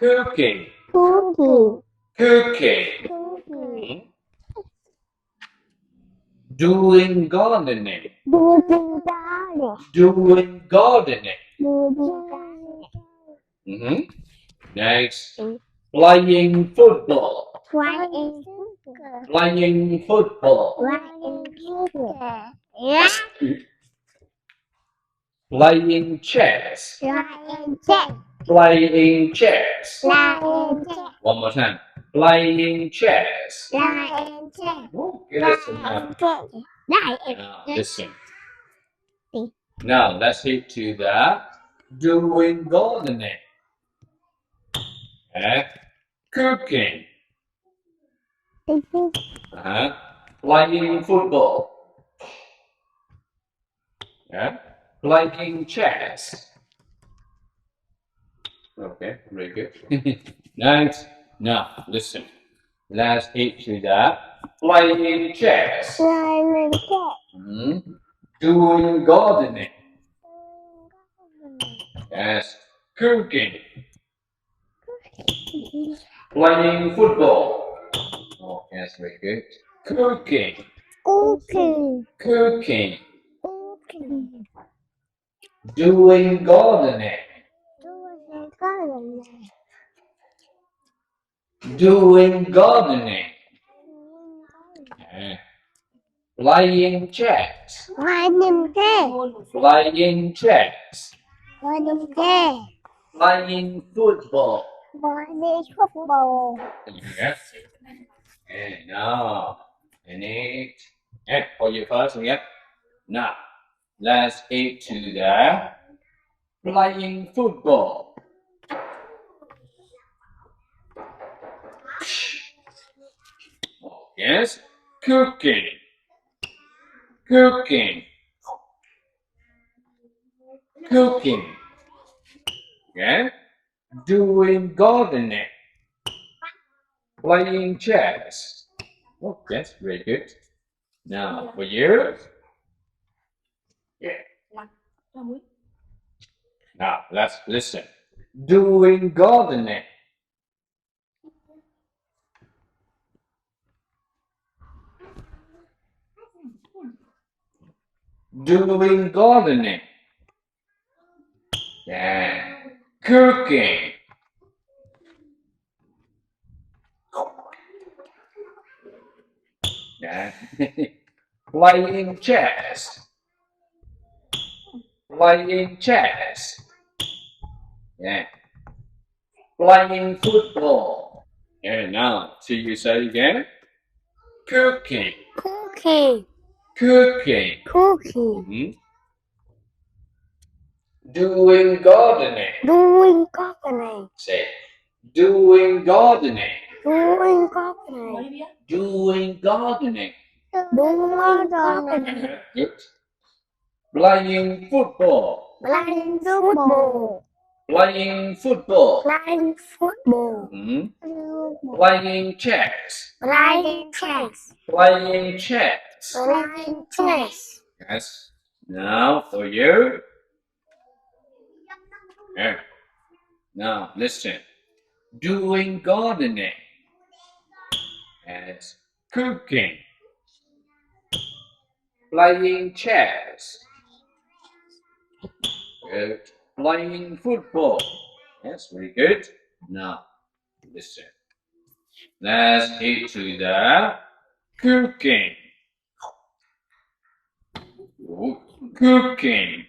cooking, cooking, cooking. cooking, Doing gardening, doing garden, doing gardening. doing garden, Next, playing football, playing football, playing football, playing football, yeah, playing chess, playing chess, playing chess. playing chess, One more time, playing chess. playing chess, Oh, get us some help. Now, listen. Now, let's hit to the doing gardening. Cooking. Playing football. Playing chess. Okay, very good. Next. Now, listen. Let's hit to the playing chess. playing chess, Doing gardening. Yes. Cooking. Playing football. Oh, yes, very good. Cooking. cooking, Cooking. cooking, Doing gardening. doing garden, Doing gardening. Playing chess. playing chess, Playing chess. playing chess, Playing football. playing football, Yes. And now, and eat. And for you first, yeah. Now, let's eat to the playing football. Yes. Cooking. Cooking. Cooking. Yeah. Doing gardening. Playing chess. Oh, that's very good. Now, for you. Yeah. Now, let's listen. Doing gardening. Doing gardening. Yeah. Cooking. Yeah. Playing chess. Playing chess. Yeah. Playing football. Yeah, now, see you say again. Cooking. cooking, Cooking. cooking, Doing gardening. doing gardening, Say, doing gardening. doing gardening, Doing gardening. doing gardening, Good. Playing football. playing football, Playing football. playing football, Playing chess. playing chess, Playing chess. playing chess, Yes. Now for you. Yeah. Now listen. Doing gardening. Yes. Cooking. Playing chess. Good. Playing football. Yes, very good. Now listen. Let's hit to the cooking. Cooking.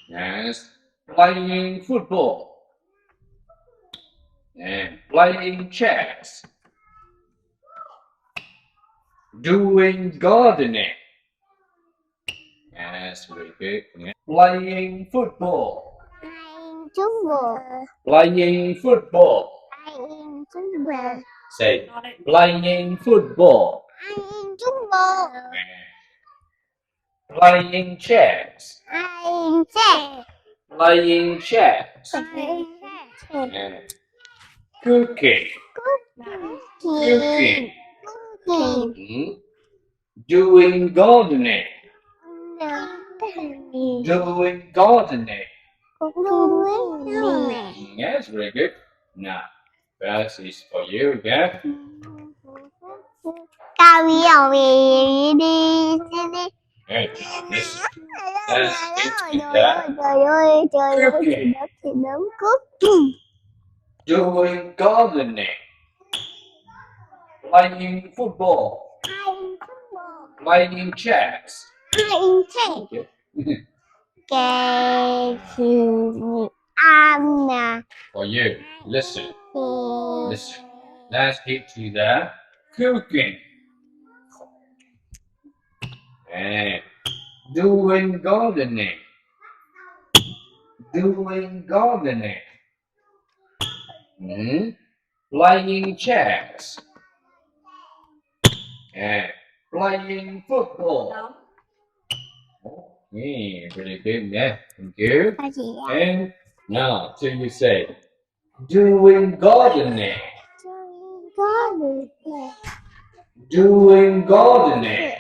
Yes. Playing football. And playing chess. Doing gardening. Yes, very good. Yeah. Playing football. playing football, Playing football. playing football, Say, playing football. playing football, Playing chess. playing chess, Playing chess. playing chess, Yeah. Cooking. Cooking. cooking, Doing gardening. gardening, Doing gardening. doing Yes, very good. Now, this is for you again. Cao đi ở về đi đi. Hey, listen. Let's Trời get ơi, to trời ơi, trời ơi, Cooking. thì nấm cút. Doing gardening. Playing football. Playing chess. Anh cái ăn nè. For you, listen. Listen. Let's get to the cooking. And doing gardening. Doing gardening. Playing chess. And playing football. Okay, really good. Yeah, thank you. Cái gì ạ? And now, so you say, doing gardening. Có được nè. Doing gardening.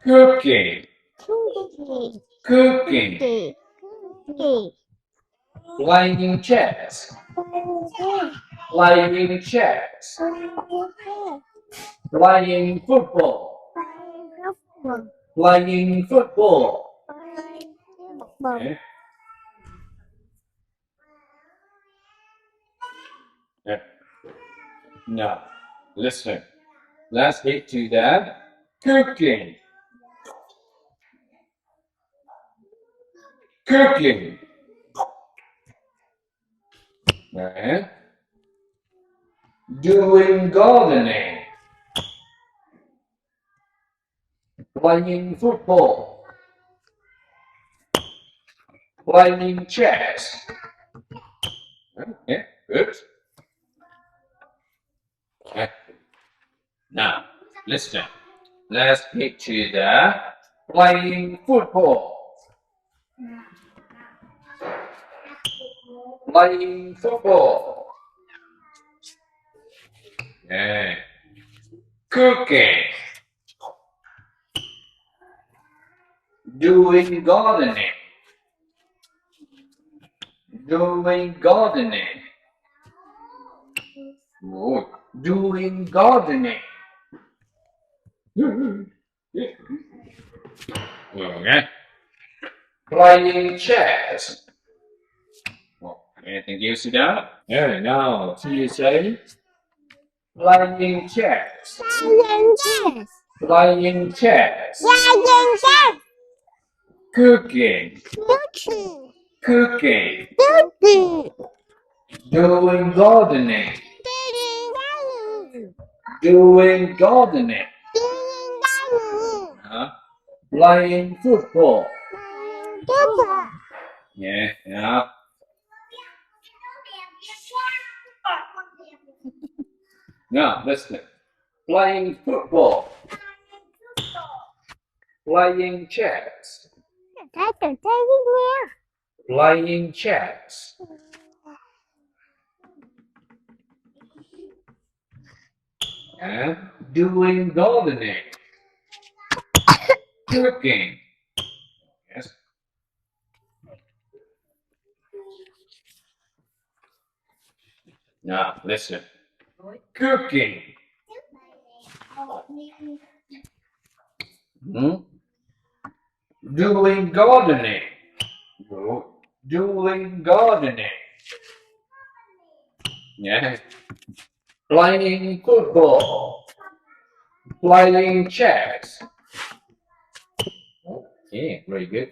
Cooking. Cooking. Playing chess. Playing chess. Playing football. Playing football. Okay. Yeah. Now, listen. Let's get to that. Cooking. Cooking. Okay. Doing gardening. Playing football. Playing chess. Okay, good. Okay. Now, listen. Let's get to the playing football. Playing football. Yeah. Cooking. Doing gardening. Doing gardening. Good. Doing gardening. Okay. Playing chess. Well, anything else you done? Yeah, now, so you say playing chess. Playing chess. Cooking. Cooking. Doing gardening. Doing gardening. Playing football. Yeah, yeah. Now, listen. Playing football. Playing chess. Playing chess. And doing gardening. Cooking. Yes. Now, listen. Cooking. Doing gardening. Doing gardening. Yeah. Playing football. Playing chess. Okay, very good.